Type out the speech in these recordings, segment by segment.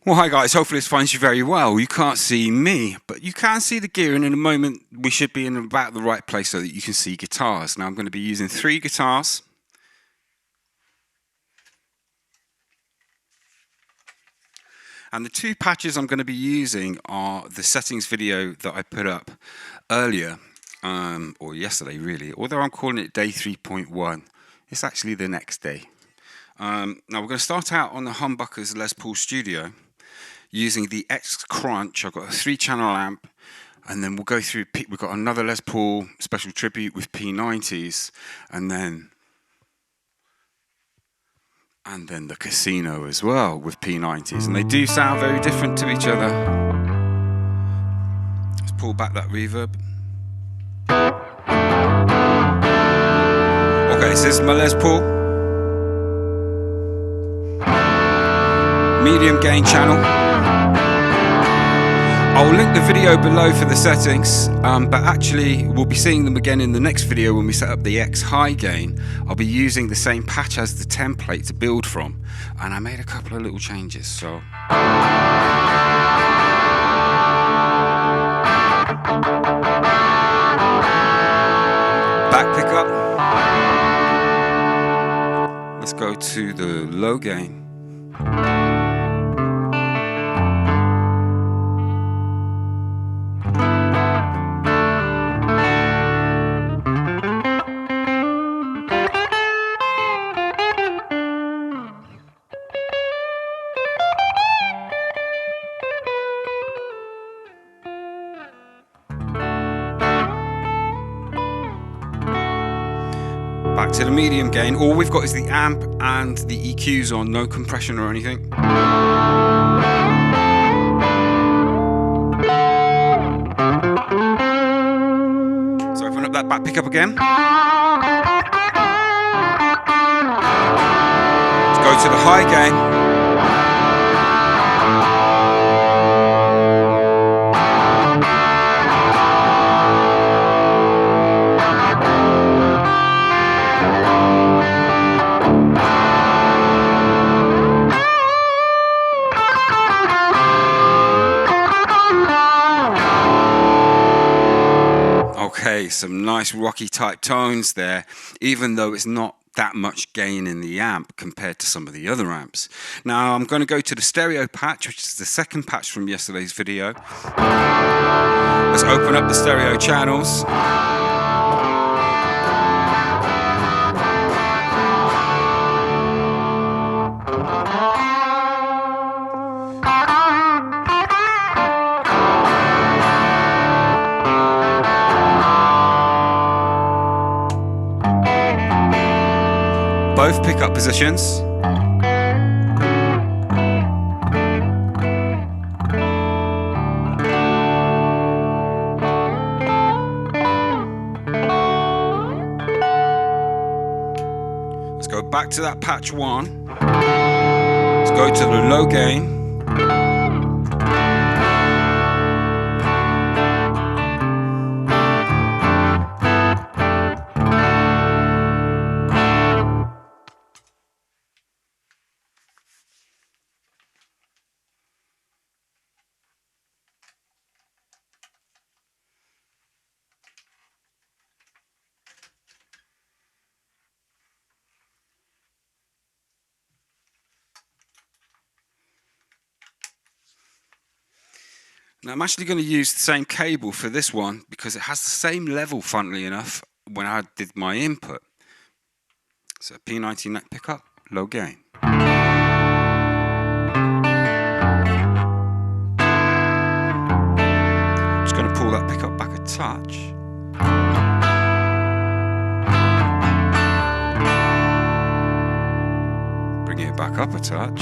Well, hi guys, hopefully this finds you very well. You can't see me, but you can see the gear, and in a moment we should be in about the right place so that you can see guitars. Now I'm going to be using 3 guitars. And the 2 patches I'm going to be using are the settings video that I put up earlier, or yesterday really, although I'm calling it day 3.1. It's actually the next day. Now we're going to start out on the Humbuckers Les Paul Studio using the X-Crunch. I've got a 3-channel amp, and then we'll go through, we've got another Les Paul Special Tribute with P90's, and then the Casino as well with P90's, and they do sound very different to each other. Let's pull back that reverb. Okay, so this is my Les Paul. Medium gain channel. I'll link the video below for the settings, but actually we'll be seeing them again in the next video when we set up the X high gain. I'll be using the same patch as the template to build from, and I made a couple of little changes. So back pickup. Let's go to the low gain. Back to the medium gain. All we've got is the amp and the EQs on, no compression or anything. So open up that back pickup again. Let's go to the high gain. Okay, some nice rocky type tones there, even though it's not that much gain in the amp compared to some of the other amps. Now I'm going to go to the stereo patch, which is the second patch from yesterday's video. Let's open up the stereo channels. Both pickup positions. Let's go back to that patch 1. Let's go to the low gain. Now I'm actually going to use the same cable for this one because it has the same level, funnily enough, when I did my input. So P90 neck pickup, low gain. Just going to pull that pickup back a touch. Bring it back up a touch.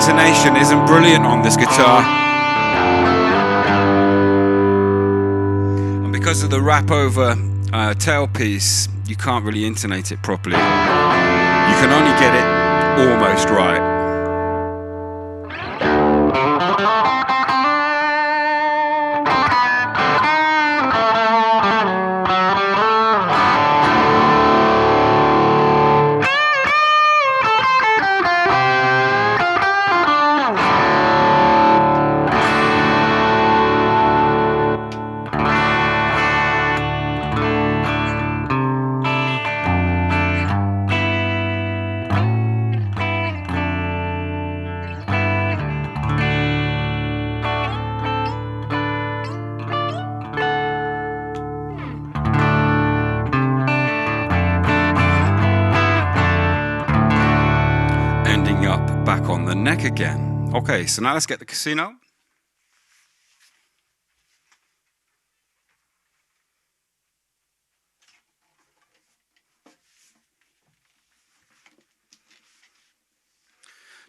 intonation isn't brilliant on this guitar. And because of the wrap over tailpiece, you can't really intonate it properly. You can only get it almost right. Back on the neck again. Okay, so now let's get the casino.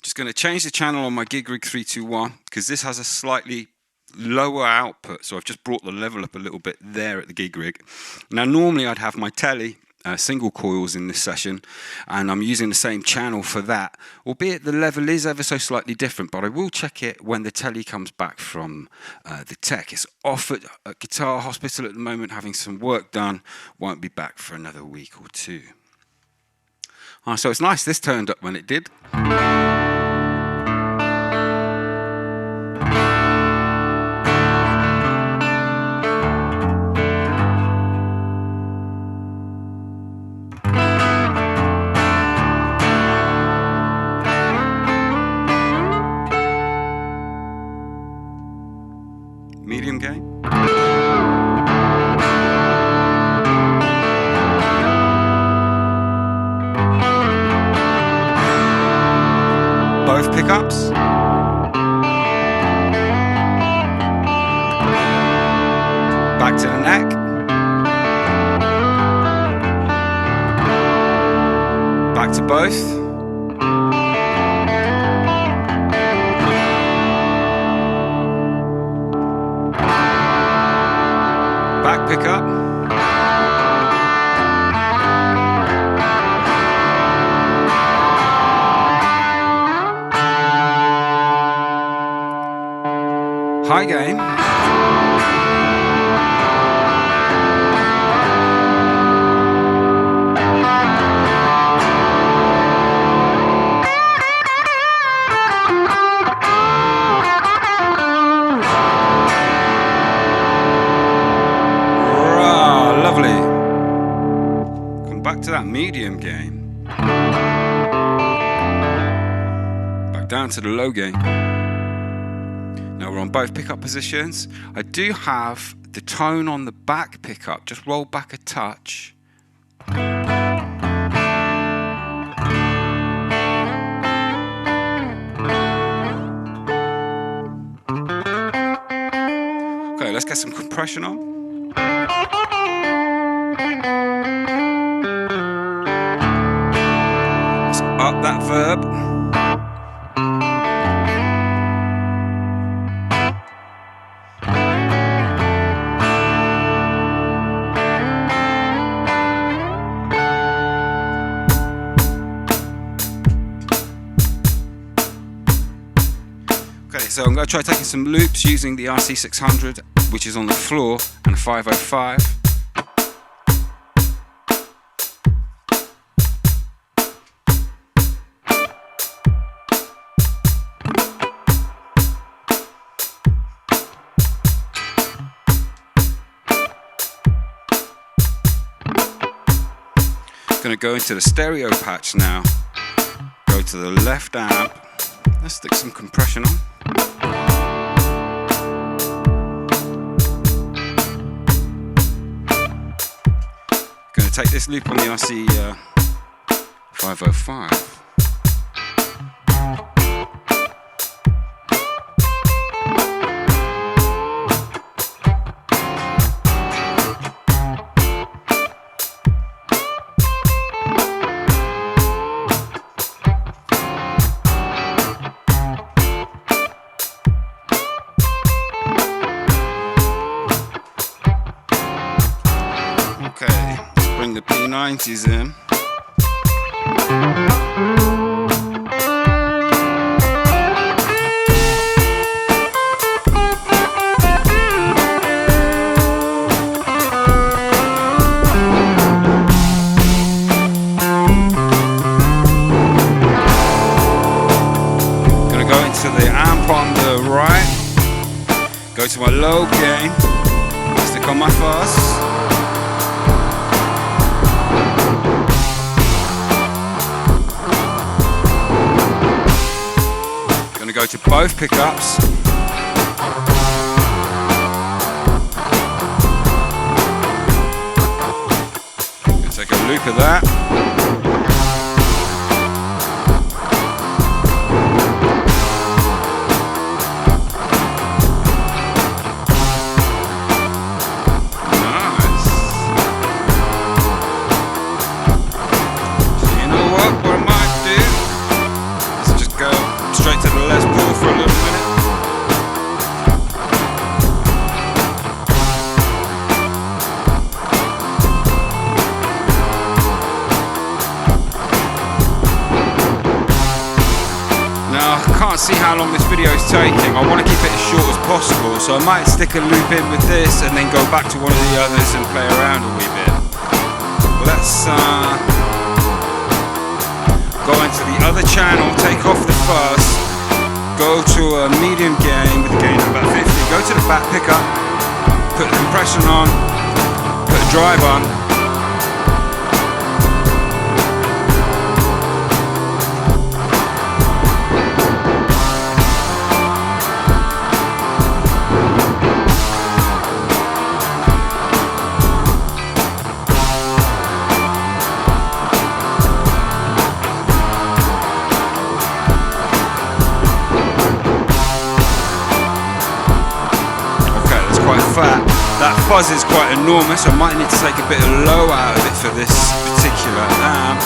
Just going to change the channel on my Gig Rig 321 because this has a slightly lower output, so I've just brought the level up a little bit there at the Gig Rig. Now normally I'd have my Tele single coils in this session, and I'm using the same channel for that, albeit the level is ever so slightly different, but I will check it when the Tele comes back from the tech. It's off at Guitar Hospital at the moment having some work done, won't be back for another week or two. So it's nice this turned up when it did. Medium gain. Both pickups. Back to the neck. Back to both. Back pickup. High gain. To that medium gain, back down to the low gain. Now we're on both pickup positions. I do have the tone on the back pickup just roll back a touch. Okay, let's get some compression on. Up that verb. Okay, so I'm going to try taking some loops using the RC600, which is on the floor, and 505. Going to go into the stereo patch now, go to the left amp, let's stick some compression on. Going to take this loop on the RC 505. P90's in. Gonna go into the amp on the right. Go to my low gain. Stick on my fuzz. Go to both pickups. Take a loop of that. Nice. So you know what I might do? Let's just go straight to the Les Paul for a little minute. Now I can't see how long this video is taking. I want to keep it as short as possible, so I might stick a loop in with this and then go back to one of the others and play around a wee bit. Let's go into the other channel, take off the fuzz, go to a medium gain with a gain of about 50, go to the back pickup, put the compression on, put a drive on. That fuzz is quite enormous, I might need to take a bit of low out of it for this particular amp.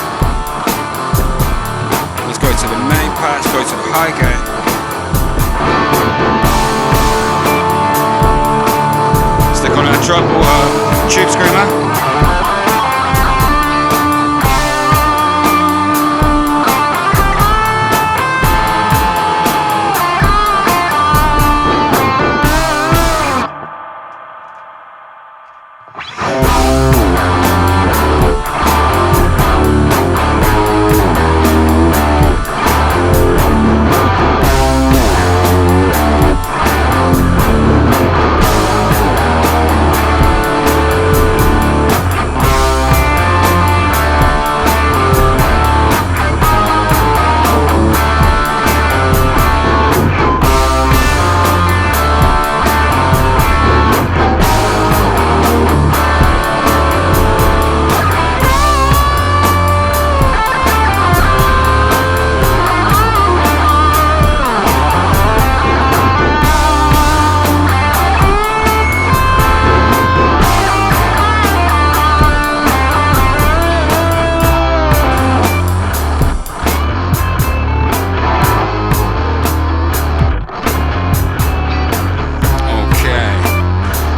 Let's go to the main patch, go to the high gain. Stick on a treble tube screamer.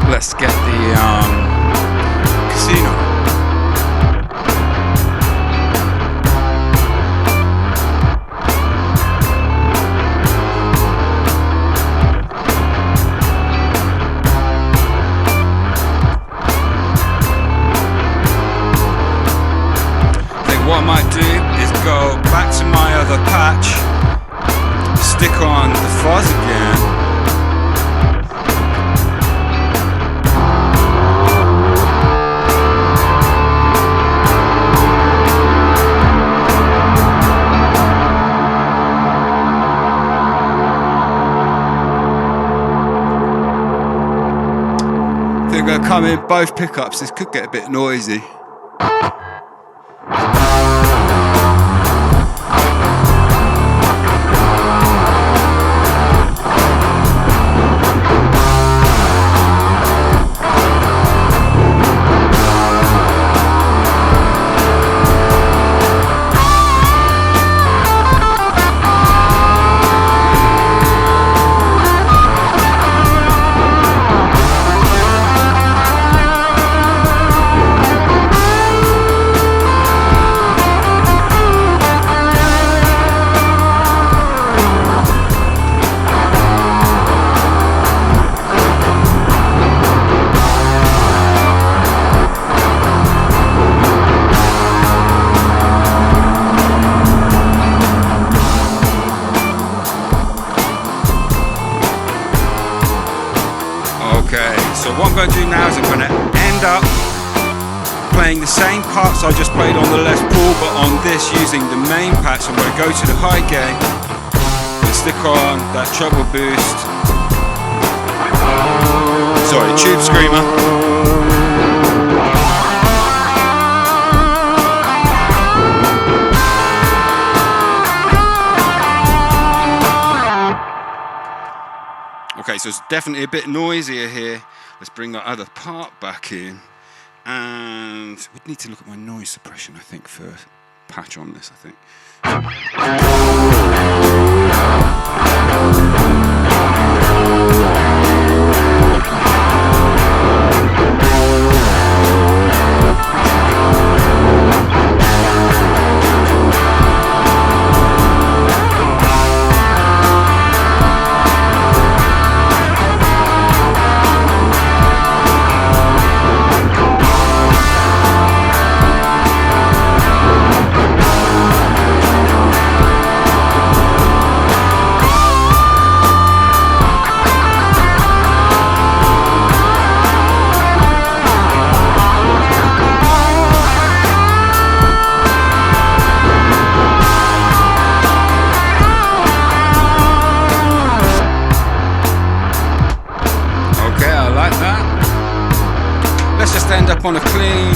Let's get the casino. I think what I might do is go back to my other patch, stick on the fuzz again. They're going to come in both pickups. This could get a bit noisy. going to do now is I'm going to end up playing the same parts I just played on the Les Paul, but on this using the main patch. I'm going to go to the high gain and stick on that treble boost. Sorry, tube screamer. Okay, so it's definitely a bit noisier here. Let's bring that other part back in. And we'd need to look at my noise suppression, I think, for a patch on this, I think. End up on a clean.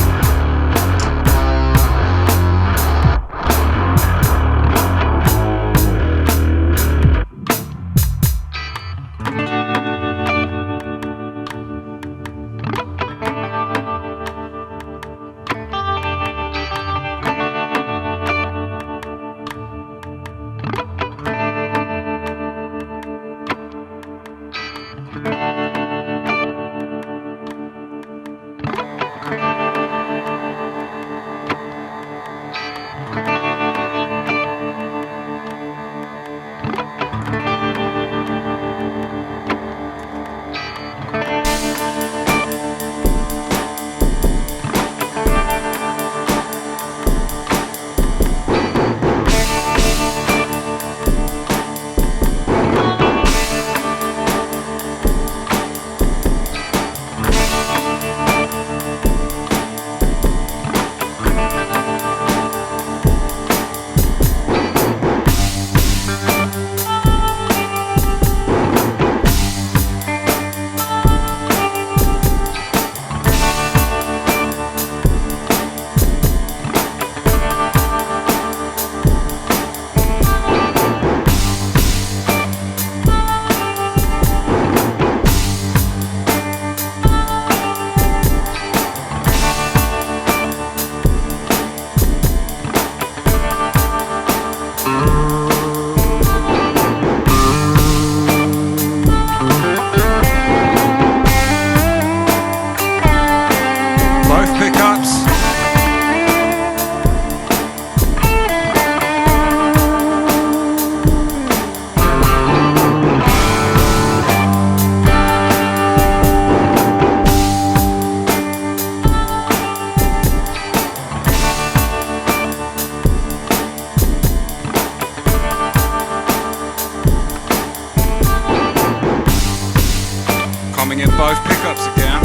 In both pickups again.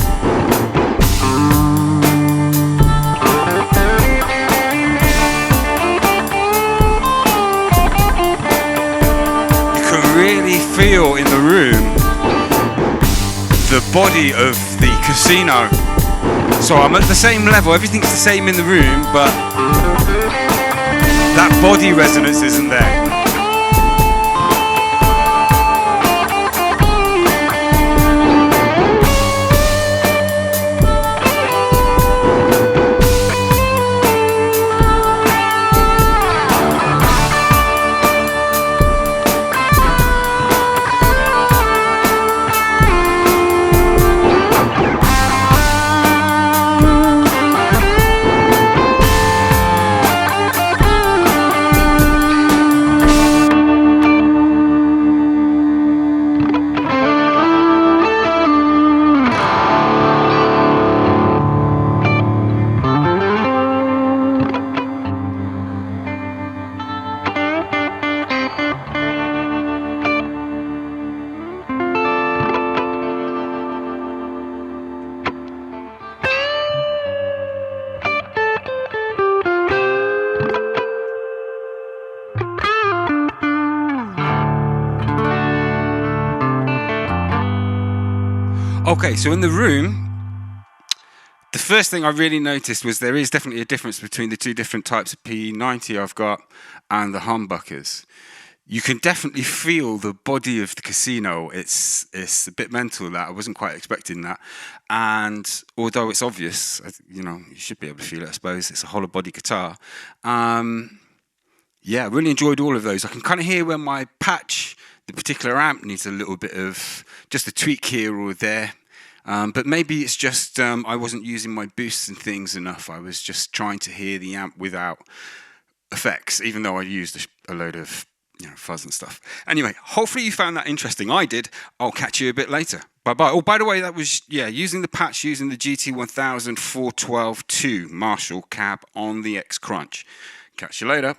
You can really feel in the room the body of the casino. So I'm at the same level, everything's the same in the room, but that body resonance isn't there. Okay, so in the room, the first thing I really noticed was there is definitely a difference between the two different types of P90 I've got and the Humbuckers. You can definitely feel the body of the Casino. It's a bit mental, that I wasn't quite expecting that. And although it's obvious, you know, you should be able to feel it, I suppose. It's a hollow body guitar. Yeah, really enjoyed all of those. I can kind of hear when my patch, the particular amp, needs a little bit of just a tweak here or there. But maybe it's just I wasn't using my boosts and things enough. I was just trying to hear the amp without effects, even though I used a load of, you know, fuzz and stuff. Anyway, hopefully you found that interesting. I did. I'll catch you a bit later. Bye-bye. Oh, by the way, that was, yeah, using the patch, using the GT1000 412 2 Marshall cab on the X-Crunch. Catch you later.